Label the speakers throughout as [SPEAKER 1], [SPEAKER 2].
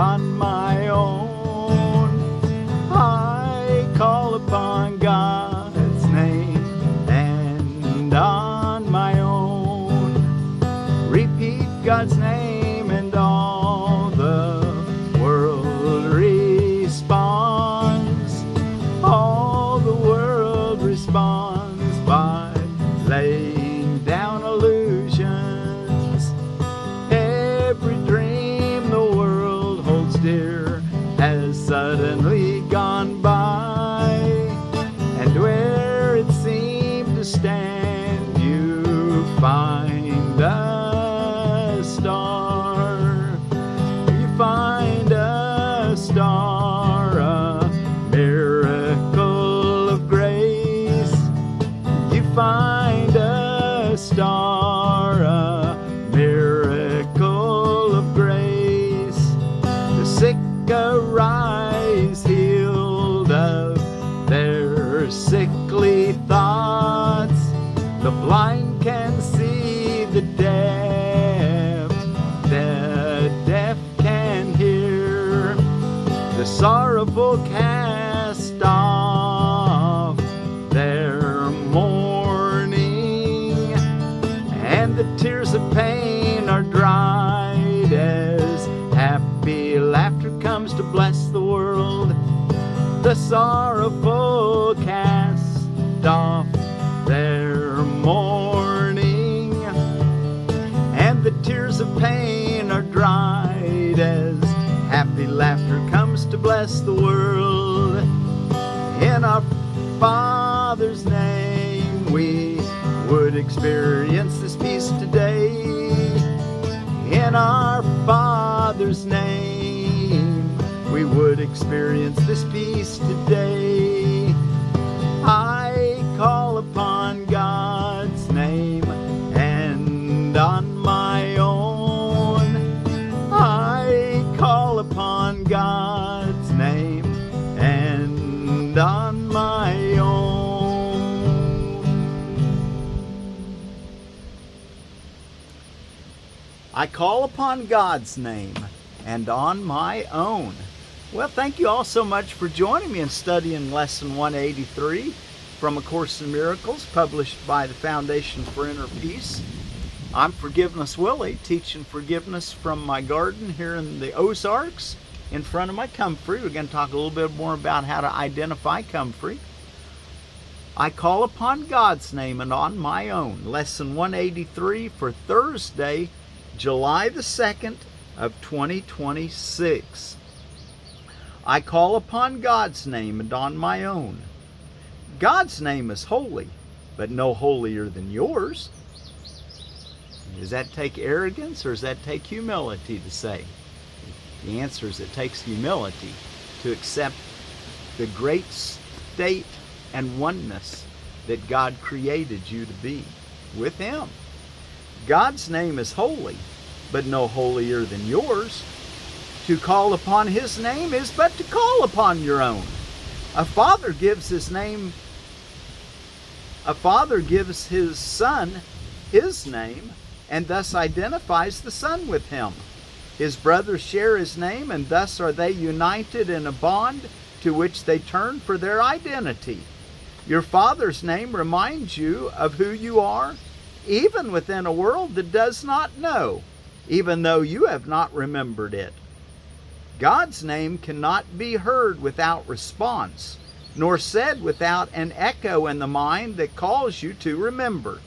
[SPEAKER 1] on my own. I call upon God's name, and on my own. Repeat God's name, and all the world responds. All the world responds by laying down illusions. Every dream the world holds dear has suddenly gone by, and where it seemed to stand you find a star. You find a star, a miracle of grace. You find a star, a miracle of grace. The sick arise healed of their sickly thoughts. The blind can see, the deaf can hear. The sorrowful cast off their mourning, and the tears of pain are dried as happy laughter comes to bless the world. The sorrowful cast off their mourning, and the tears of pain are dried as happy laughter comes to bless the world. In our Father's name we would experience this peace today. In our Father's name we would experience this peace today. I call upon God's name, and on my own. I call upon God's name, and on my own. I call upon God's name, and on my own. Well, thank you all so much for joining me in studying Lesson 183 from A Course in Miracles, published by the Foundation for Inner Peace. I'm Forgiveness Willie, teaching forgiveness from my garden here in the Ozarks in front of my comfrey. We're going to talk a little bit more about how to identify comfrey. I call upon God's name and on my own. Lesson 183 for Thursday, July the 2nd of 2026. I call upon God's name and on my own. God's name is holy, but no holier than yours. Does that take arrogance, or does that take humility to say? The answer is it takes humility to accept the great state and oneness that God created you to be with Him. God's name is holy, but no holier than yours. To call upon His name is but to call upon your own. A father gives his son his name, and thus identifies the son with him. His brothers share his name, and thus are they united in a bond to which they turn for their identity. Your father's name reminds you of who you are, even within a world that does not know, even though you have not remembered it. God's name cannot be heard without response, nor said without an echo in the mind that calls you to remember.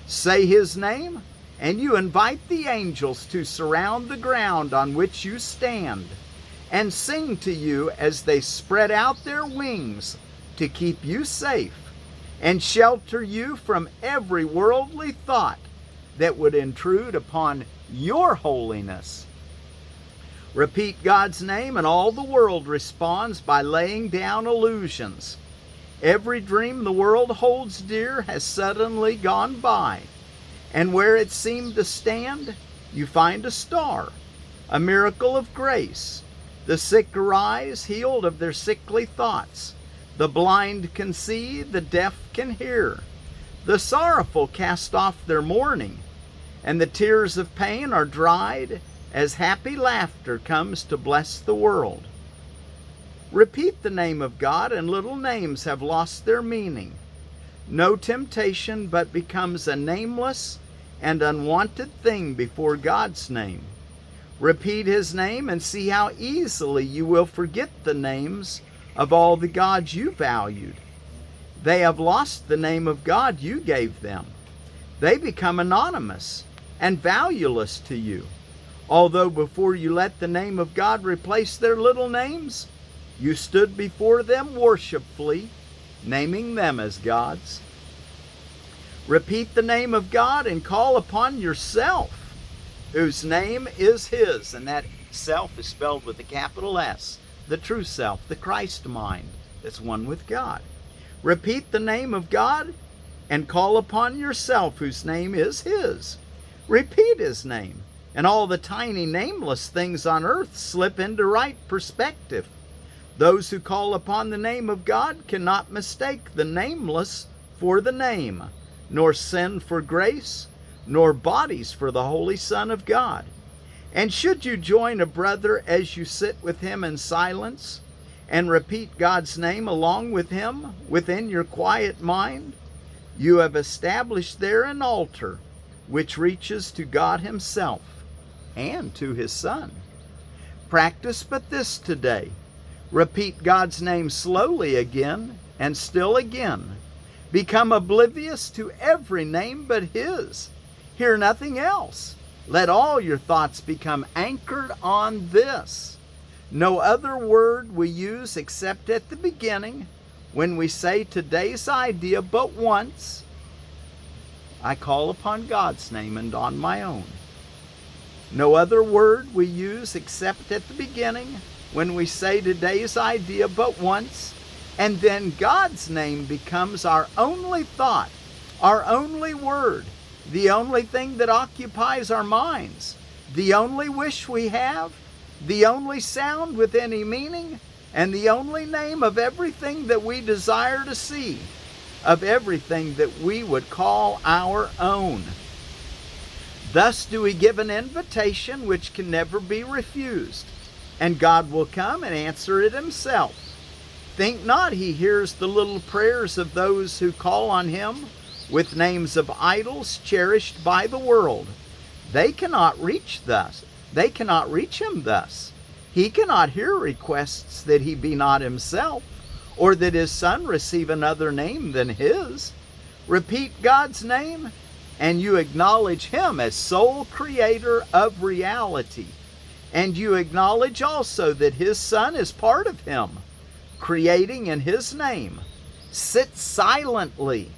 [SPEAKER 1] Say His name, and you invite the angels to surround the ground on which you stand, and sing to you as they spread out their wings to keep you safe, and shelter you from every worldly thought that would intrude upon your holiness. Repeat God's name, and all the world responds by laying down illusions. Every dream the world holds dear has suddenly gone by, and where it seemed to stand, you find a star, a miracle of grace. The sick arise, healed of their sickly thoughts. The blind can see, the deaf can hear. The sorrowful cast off their mourning, and the tears of pain are dried as happy laughter comes to bless the world. Repeat the name of God, and little names have lost their meaning. No temptation but becomes a nameless and unwanted thing before God's name. Repeat His name and see how easily you will forget the names of all the gods you valued. They have lost the name of God you gave them. They become anonymous and valueless to you. Although before you let the name of God replace their little names, you stood before them worshipfully, naming them as gods. Repeat the name of God and call upon yourself, whose name is His, and that self is spelled with a capital S, the true self, the Christ mind that's one with God. Repeat the name of God and call upon yourself, whose name is His. Repeat His name, and all the tiny nameless things on earth slip into right perspective. Those who call upon the name of God cannot mistake the nameless for the name, nor sin for grace, nor bodies for the Holy Son of God. And should you join a brother as you sit with him in silence, and repeat God's name along with him within your quiet mind, you have established there an altar which reaches to God Himself and to His Son. Practice but this today. Repeat God's name slowly again and still again. Become oblivious to every name but His. Hear nothing else. Let all your thoughts become anchored on this. No other word we use except at the beginning when we say today's idea but once. I call upon God's name and on my own. No other word we use except at the beginning when we say today's idea but once, and then God's name becomes our only thought, our only word, the only thing that occupies our minds, the only wish we have, the only sound with any meaning, and the only name of everything that we desire to see, of everything that we would call our own. Thus do we give an invitation which can never be refused, and God will come and answer it Himself. Think not He hears the little prayers of those who call on Him with names of idols cherished by the world. They cannot reach Him thus. He cannot hear requests that He be not Himself, or that His Son receive another name than His. Repeat God's name, and you acknowledge Him as sole creator of reality. And you acknowledge also that His Son is part of Him, creating in His name. Sit silently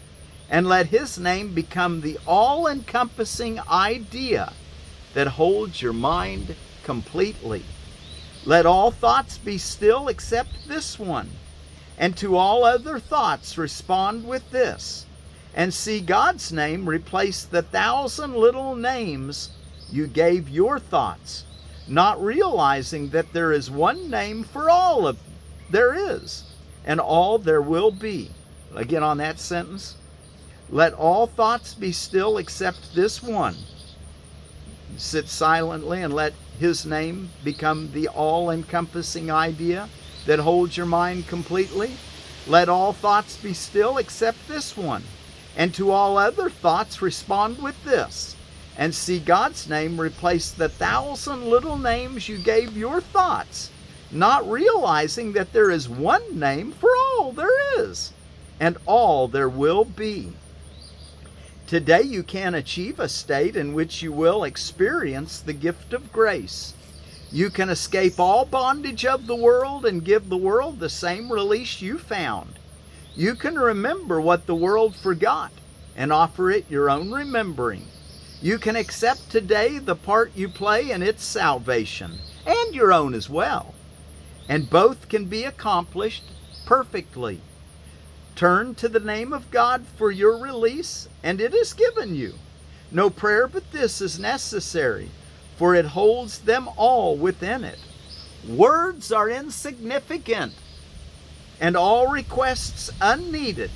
[SPEAKER 1] and let His name become the all-encompassing idea that holds your mind completely. Let all thoughts be still except this one, and to all other thoughts respond with this, and see God's name replace the 1,000 little names you gave your thoughts, not realizing that there is one name for all of there is and all there will be. Again on that sentence. Let all thoughts be still except this one. Sit silently and let His name become the all-encompassing idea that holds your mind completely. Let all thoughts be still except this one. And to all other thoughts respond with this, and see God's name replace the 1,000 little names you gave your thoughts, not realizing that there is one name for all there is and all there will be. Today you can achieve a state in which you will experience the gift of grace. You can escape all bondage of the world and give the world the same release you found. You can remember what the world forgot and offer it your own remembering. You can accept today the part you play in its salvation, and your own as well. And both can be accomplished perfectly. Turn to the name of God for your release, and it is given you. No prayer but this is necessary, for it holds them all within it. Words are insignificant, and all requests unneeded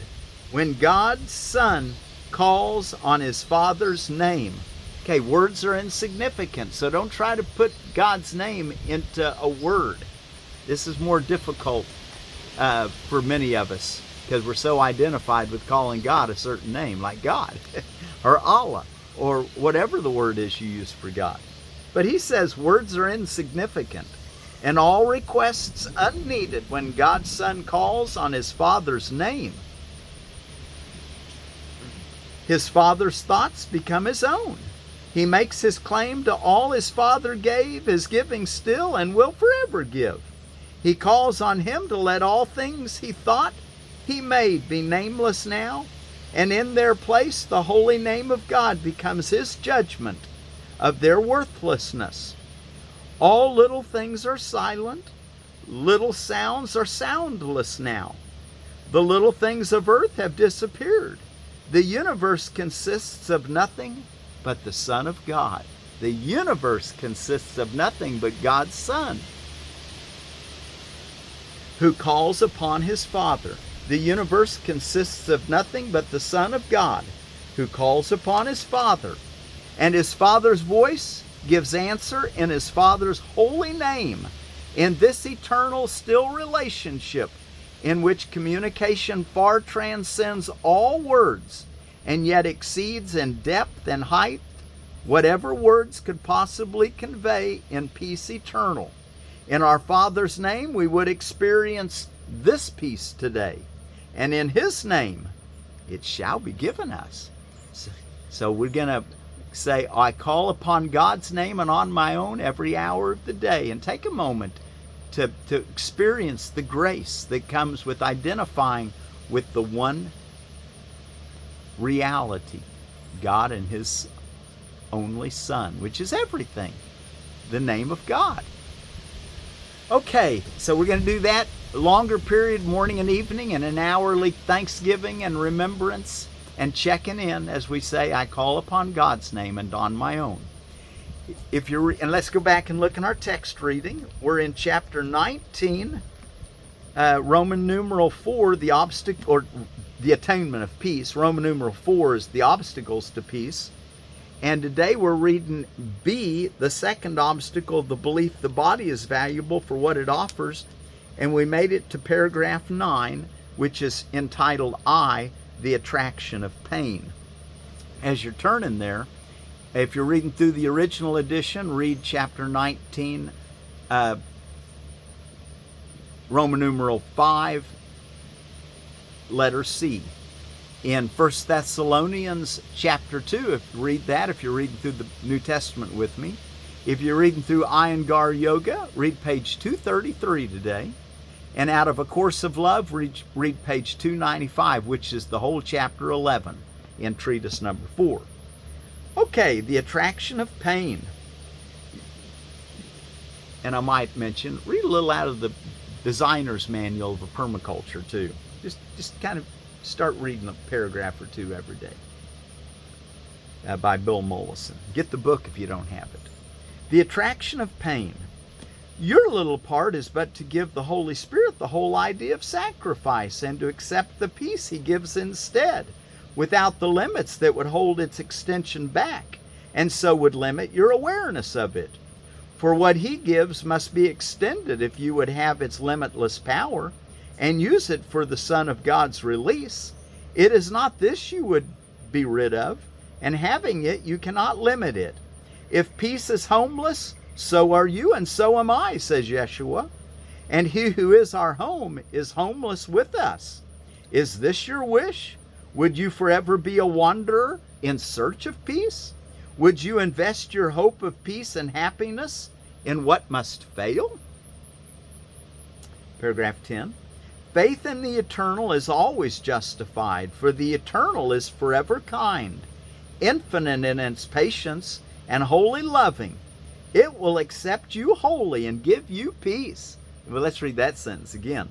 [SPEAKER 1] when God's Son calls on His Father's name. Okay, words are insignificant, so don't try to put God's name into a word. This is more difficult for many of us because we're so identified with calling God a certain name, like God or Allah or whatever the word is you use for God. But he says words are insignificant, and all requests unneeded when God's Son calls on his Father's name. His Father's thoughts become his own. He makes his claim to all his Father gave, is giving still, and will forever give. He calls on him to let all things he thought he made be nameless now, and in their place the holy name of God becomes his judgment of their worthlessness. All little things are silent, little sounds are soundless now. The little things of earth have disappeared. The universe consists of nothing but the Son of God. The universe consists of nothing but God's Son, who calls upon his Father. The universe consists of nothing but the Son of God, who calls upon his Father. And his Father's voice gives answer in his Father's holy name, in this eternal still relationship in which communication far transcends all words and yet exceeds in depth and height whatever words could possibly convey in peace eternal. In our Father's name we would experience this peace today, and in his name it shall be given us. So we're going to say, I call upon God's name and on my own every hour of the day, and take a moment to experience the grace that comes with identifying with the one reality, God and his only Son, which is everything, the name of God. Okay, so we're going to do that longer period, morning and evening, and an hourly thanksgiving and remembrance and checking in as we say, I call upon God's name and on my own. And let's go back and look in our text reading. We're in chapter 19, Roman numeral 4, the obstacle, or the attainment of peace. Roman numeral 4 is the obstacles to peace. And today we're reading B, the second obstacle, the belief the body is valuable for what it offers. And we made it to paragraph 9, which is entitled I, the attraction of pain. As you're turning there, if you're reading through the original edition, read chapter 19, Roman numeral 5, letter C. In 1 Thessalonians chapter 2, if you read that, if you're reading through the New Testament with me. If you're reading through Iyengar Yoga, read page 233 today. And out of A Course of Love, read page 295, which is the whole chapter 11 in treatise number 4. Okay, the attraction of pain. And I might mention, read a little out of the designer's manual of a permaculture too. Just kind of start reading a paragraph or two every day by Bill Mollison. Get the book if you don't have it. The attraction of pain. Your little part is but to give the Holy Spirit the whole idea of sacrifice and to accept the peace he gives instead, without the limits that would hold its extension back, and so would limit your awareness of it. For what he gives must be extended if you would have its limitless power, and use it for the Son of God's release. It is not this you would be rid of, and having it you cannot limit it. If peace is homeless, so are you, and so am I, says Yeshua. And he who is our home is homeless with us. Is this your wish? Would you forever be a wanderer in search of peace? Would you invest your hope of peace and happiness in what must fail? Paragraph 10. Faith in the eternal is always justified, for the eternal is forever kind, infinite in its patience, and wholly loving. It will accept you wholly and give you peace. Well, let's read that sentence again.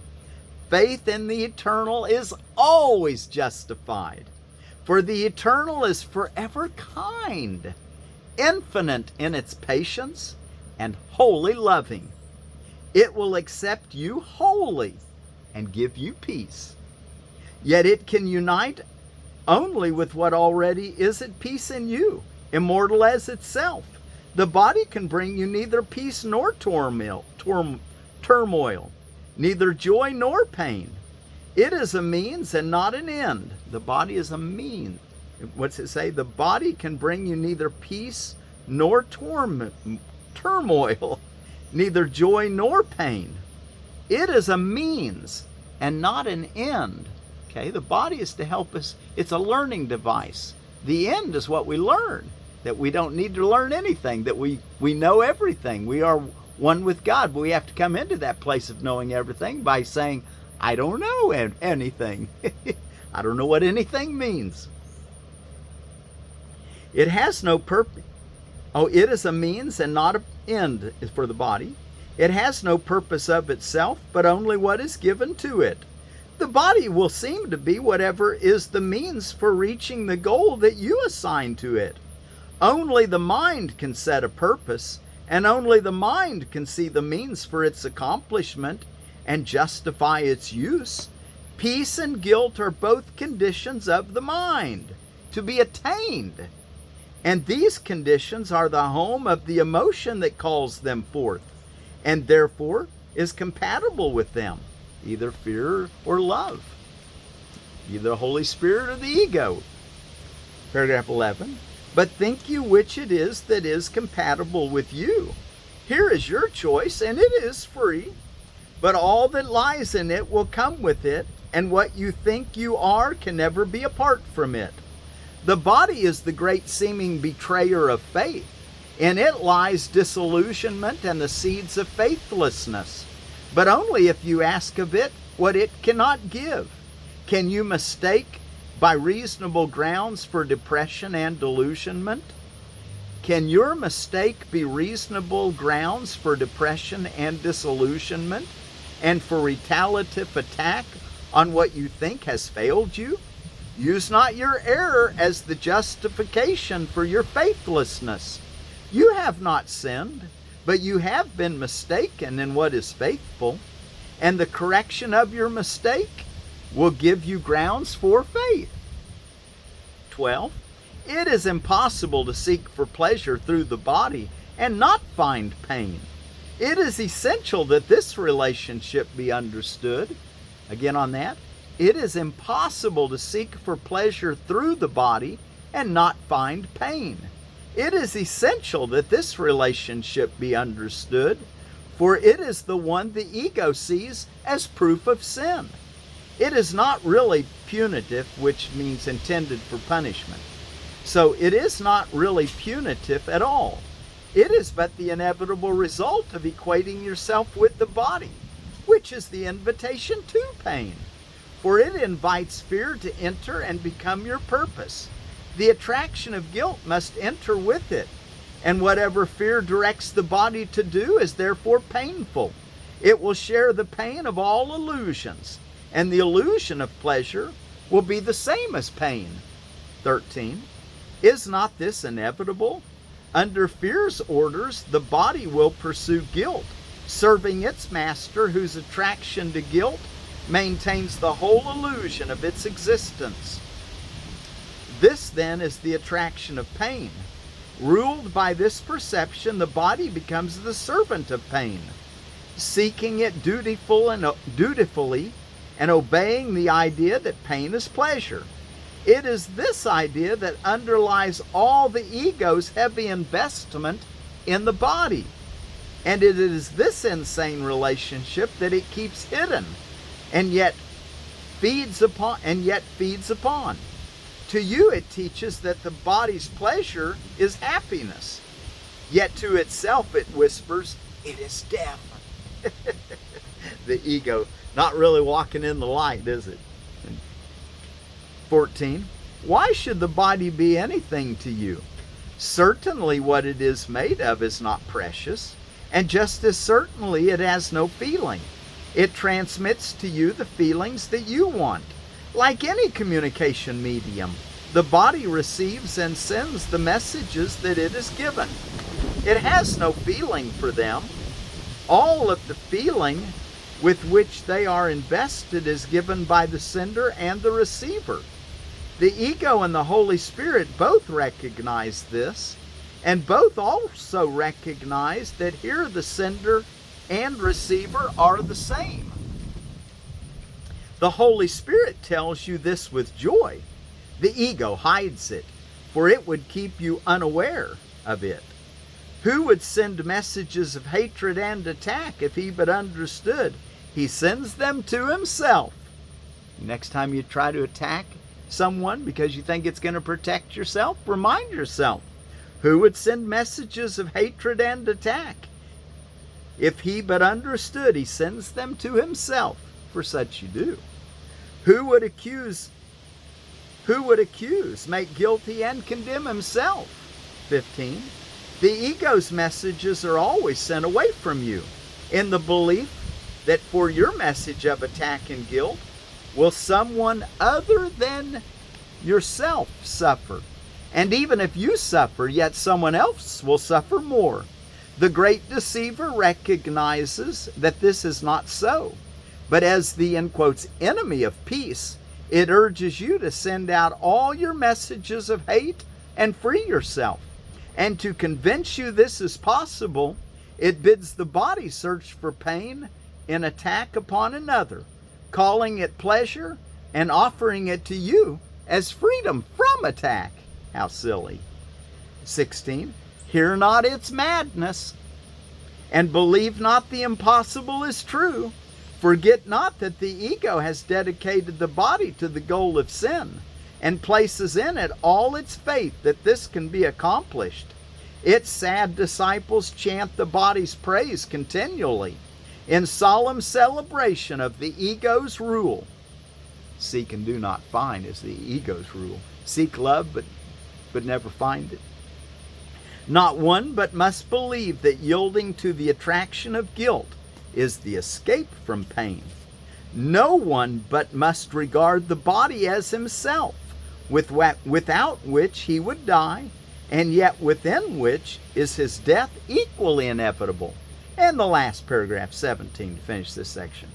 [SPEAKER 1] Faith in the eternal is always justified, for the eternal is forever kind, infinite in its patience, and wholly loving. It will accept you wholly and give you peace. Yet it can unite only with what already is at peace in you. immortal as itself. The body can bring you neither peace nor turmoil, neither joy nor pain. It is a means and not an end. The body is a means. What's it say? The body can bring you neither peace nor turmoil, neither joy nor pain. It is a means and not an end. Okay, the body is to help us. It's a learning device. The end is what we learn, that we don't need to learn anything, that we know everything. We are one with God, but we have to come into that place of knowing everything by saying, I don't know anything. I don't know what anything means. It has no purpose. Oh, it is a means and not an end for the body. It has no purpose of itself, but only what is given to it. The body will seem to be whatever is the means for reaching the goal that you assign to it. Only the mind can set a purpose, and only the mind can see the means for its accomplishment and justify its use. Peace and guilt are both conditions of the mind to be attained, and these conditions are the home of the emotion that calls them forth, and therefore is compatible with them, either fear or love, either the Holy Spirit or the ego. Paragraph 11. But think you which it is that is compatible with you. Here is your choice, and it is free. But all that lies in it will come with it, and what you think you are can never be apart from it. The body is the great seeming betrayer of faith. In it lies disillusionment and the seeds of faithlessness. But only if you ask of it what it cannot give. Can you mistake by reasonable grounds for depression and delusionment? Can your mistake be reasonable grounds for depression and disillusionment, and for retaliative attack on what you think has failed you? Use not your error as the justification for your faithlessness. You have not sinned, but you have been mistaken in what is faithful, and the correction of your mistake will give you grounds for faith. 12. It is impossible to seek for pleasure through the body and not find pain. It is essential that this relationship be understood. Again on that. It is impossible to seek for pleasure through the body and not find pain. It is essential that this relationship be understood, for it is the one the ego sees as proof of sin. It is not really punitive, which means intended for punishment. So it is not really punitive at all. It is but the inevitable result of equating yourself with the body, which is the invitation to pain. For it invites fear to enter and become your purpose. The attraction of guilt must enter with it, and whatever fear directs the body to do is therefore painful. It will share the pain of all illusions, and the illusion of pleasure will be the same as pain. 13. Is not this inevitable? Under fear's orders, the body will pursue guilt, serving its master, whose attraction to guilt maintains the whole illusion of its existence. This then is the attraction of pain. Ruled by this perception, the body becomes the servant of pain, seeking it dutifully and obeying the idea that pain is pleasure. It is this idea that underlies all the ego's heavy investment in the body. And it is this insane relationship that it keeps hidden and yet feeds upon. To you it teaches that the body's pleasure is happiness. Yet to itself it whispers, it is death. The ego, not really walking in the light, is it? 14. Why should the body be anything to you? Certainly what it is made of is not precious, and just as certainly it has no feeling. It transmits to you the feelings that you want. Like any communication medium, the body receives and sends the messages that it is given. It has no feeling for them. All of the feeling with which they are invested is given by the sender and the receiver. The ego and the Holy Spirit both recognize this, and both also recognize that here the sender and receiver are the same. The Holy Spirit tells you this with joy. The ego hides it, for it would keep you unaware of it. Who would send messages of hatred and attack if he but understood? He sends them to himself. Next time you try to attack someone because you think it's going to protect yourself, remind yourself. Who would send messages of hatred and attack? If he but understood, he sends them to himself, for such you do. Who would accuse? Make guilty and condemn himself. 15. The ego's messages are always sent away from you, in the belief that for your message of attack and guilt, will someone other than yourself suffer. And even if you suffer, yet someone else will suffer more. The great deceiver recognizes that this is not so. But as the, in quotes, enemy of peace, it urges you to send out all your messages of hate and free yourself. And to convince you this is possible, it bids the body search for pain in attack upon another, calling it pleasure and offering it to you as freedom from attack. How silly. 16. Hear not its madness, and believe not the impossible is true. Forget not that the ego has dedicated the body to the goal of sin, and places in it all its faith that this can be accomplished. Its sad disciples chant the body's praise continually, in solemn celebration of the ego's rule. Seek and do not find is the ego's rule. Seek love, but never find it. Not one but must believe that yielding to the attraction of guilt is the escape from pain. No one but must regard the body as himself, without which he would die, and yet within which is his death equally inevitable. And the last paragraph, 17, to finish this section.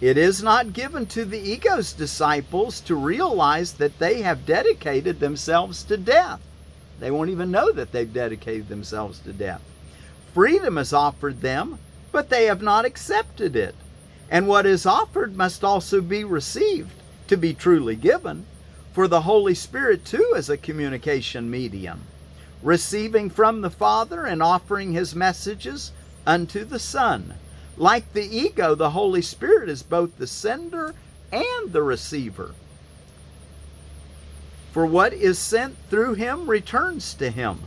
[SPEAKER 1] It is not given to the ego's disciples to realize that they have dedicated themselves to death. They won't even know that they've dedicated themselves to death. Freedom is offered them, but they have not accepted it. And what is offered must also be received to be truly given. For the Holy Spirit too is a communication medium, receiving from the Father and offering his messages unto the Son. Like the ego, the Holy Spirit is both the sender and the receiver. For what is sent through him returns to him,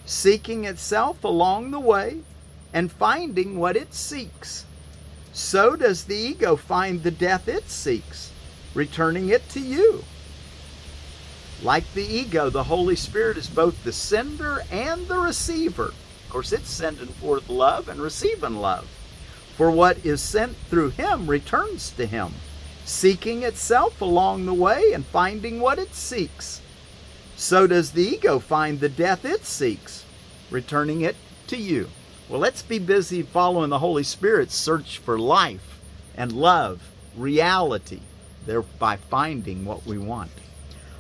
[SPEAKER 1] seeking itself along the way and finding what it seeks. So does the ego find the death it seeks, returning it to you. Like the ego, the Holy Spirit is both the sender and the receiver. Of course, it's sending forth love and receiving love. For what is sent through him returns to him, seeking itself along the way and finding what it seeks. So does the ego find the death it seeks, returning it to you. Well, let's be busy following the Holy Spirit's search for life and love, reality, thereby finding what we want.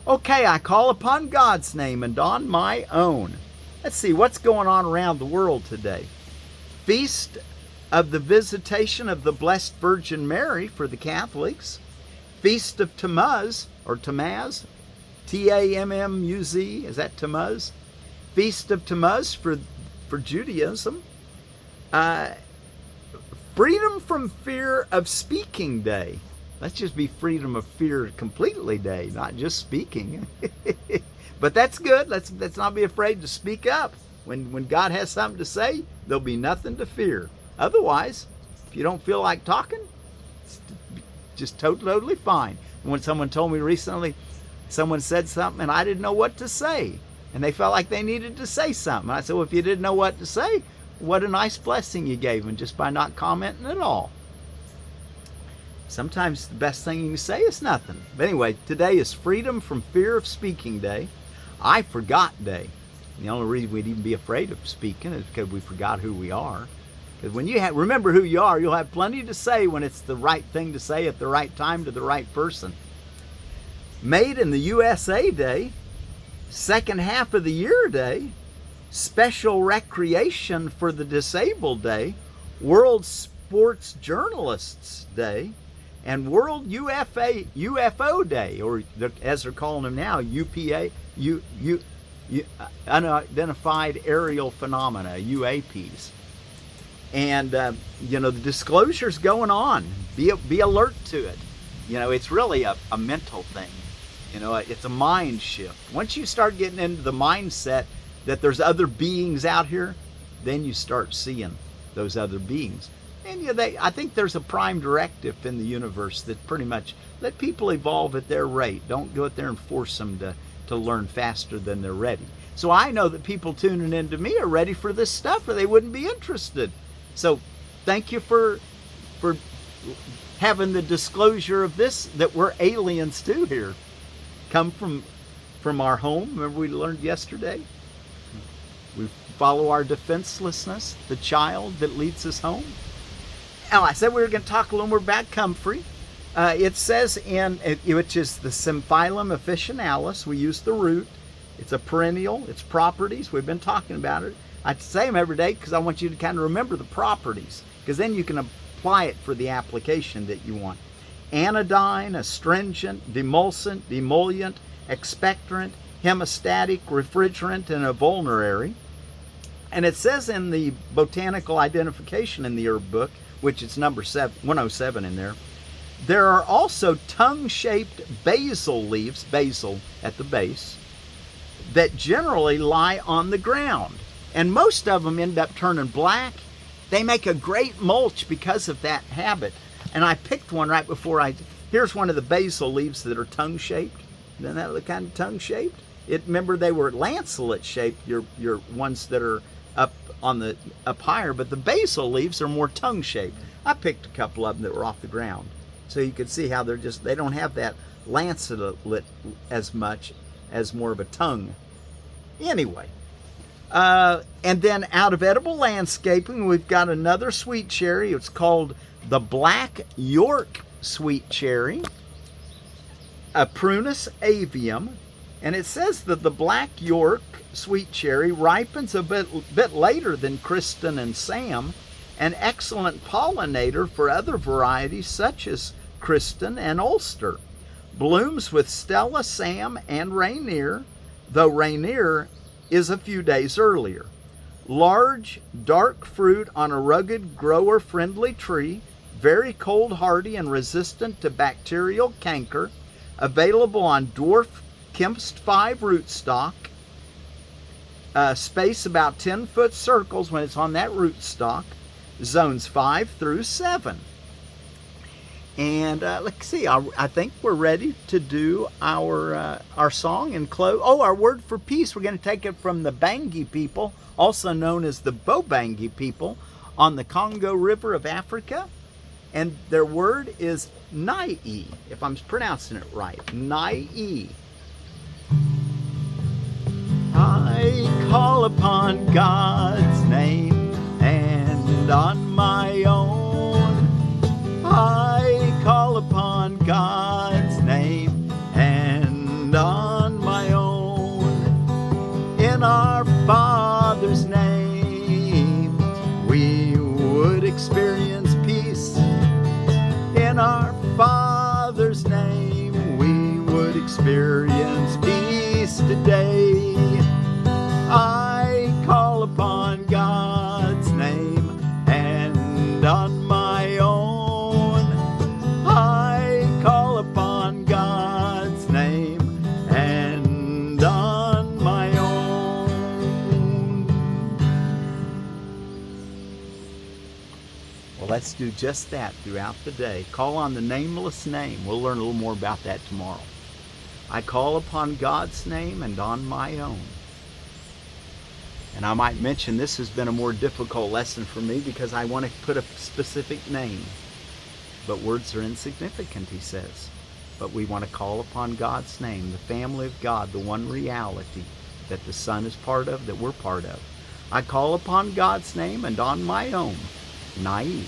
[SPEAKER 1] Okay, I call upon God's name and on my own. Let's see what's going on around the world today. Feast of the Visitation of the Blessed Virgin Mary for the Catholics. Feast of Tammuz, or Tammuz, T-A-M-M-U-Z, is that Tammuz? Feast of Tammuz for Judaism. Freedom from Fear of Speaking Day. Let's just be Freedom of Fear completely Day, not just speaking. But that's good. Let's not be afraid to speak up. When God has something to say, there'll be nothing to fear. Otherwise, if you don't feel like talking, it's just totally fine. When someone told me recently, someone said something and I didn't know what to say, and they felt like they needed to say something. I said, well, if you didn't know what to say, what a nice blessing you gave them just by not commenting at all. Sometimes the best thing you can say is nothing. But anyway, today is Freedom from Fear of Speaking Day. I Forgot Day. The only reason we'd even be afraid of speaking is because we forgot who we are. Because when you remember who you are, you'll have plenty to say when it's the right thing to say at the right time to the right person. Made in the USA Day, second half of the year day, special recreation for the disabled day, World Sports Journalists Day, and World UFO Day, or as they're calling them now, Unidentified Aerial Phenomena, UAPs. And the disclosure's going on. Be alert to it. It's really a mental thing. It's a mind shift. Once you start getting into the mindset that there's other beings out here, then you start seeing those other beings. And I think there's a prime directive in the universe that pretty much let people evolve at their rate. Don't go out there and force them to learn faster than they're ready. So I know that people tuning in to me are ready for this stuff, or they wouldn't be interested. So thank you for having the disclosure of this, that we're aliens too here. Come from our home. Remember we learned yesterday? We follow our defenselessness, the child that leads us home. Now, I said we were going to talk a little more about comfrey. It says which is the Symphyllum officinalis. We use the root. It's a perennial. Its properties. We've been talking about it. I say them every day because I want you to kind of remember the properties, because then you can apply it for the application that you want. Anodyne, astringent, demulcent, emollient, expectorant, hemostatic, refrigerant, and a vulnerary. And it says in the botanical identification in the herb book, which is number 107 in there are also tongue-shaped basil leaves, basil at the base, that generally lie on the ground. And most of them end up turning black. They make a great mulch because of that habit. And I picked one right before here's one of the basil leaves that are tongue-shaped. Doesn't that look kind of tongue-shaped? Remember, they were lancelet-shaped, your ones that are up higher, but the basil leaves are more tongue-shaped. I picked a couple of them that were off the ground, so you can see how they don't have that lancelet as much as more of a tongue. Anyway, and then out of edible landscaping, we've got another sweet cherry. It's called the Black York Sweet Cherry, a Prunus avium, and it says that the Black York Sweet Cherry ripens a bit later than Kristen and Sam, an excellent pollinator for other varieties such as Kristen and Ulster. Blooms with Stella, Sam, and Rainier, though Rainier is a few days earlier. Large, dark fruit on a rugged, grower-friendly tree, very cold hardy and resistant to bacterial canker, available on dwarf Kempst 5 rootstock, space about 10-foot circles when it's on that rootstock, zones 5 through 7. And let's see, I think we're ready to do our song and close. Oh, our word for peace, we're going to take it from the Bangi people, also known as the Bobangi people, on the Congo River of Africa. And their word is NyiEe, if I'm pronouncing it right. NyiEe. I call upon God's name, and on my own I call upon God's name, and on my own. In our Father's name we would experience peace. In our Father's name we would experience peace today. I call upon God's name, and on my own I call upon God's name, and on my own. Well, let's do just that throughout the day. Call on the nameless name. We'll learn a little more about that tomorrow. I call upon God's name and on my own. And I might mention this has been a more difficult lesson for me because I want to put a specific name. But words are insignificant, he says. But we want to call upon God's name, the family of God, the one reality that the Son is part of, that we're part of. I call upon God's name and on my own. NyiEe.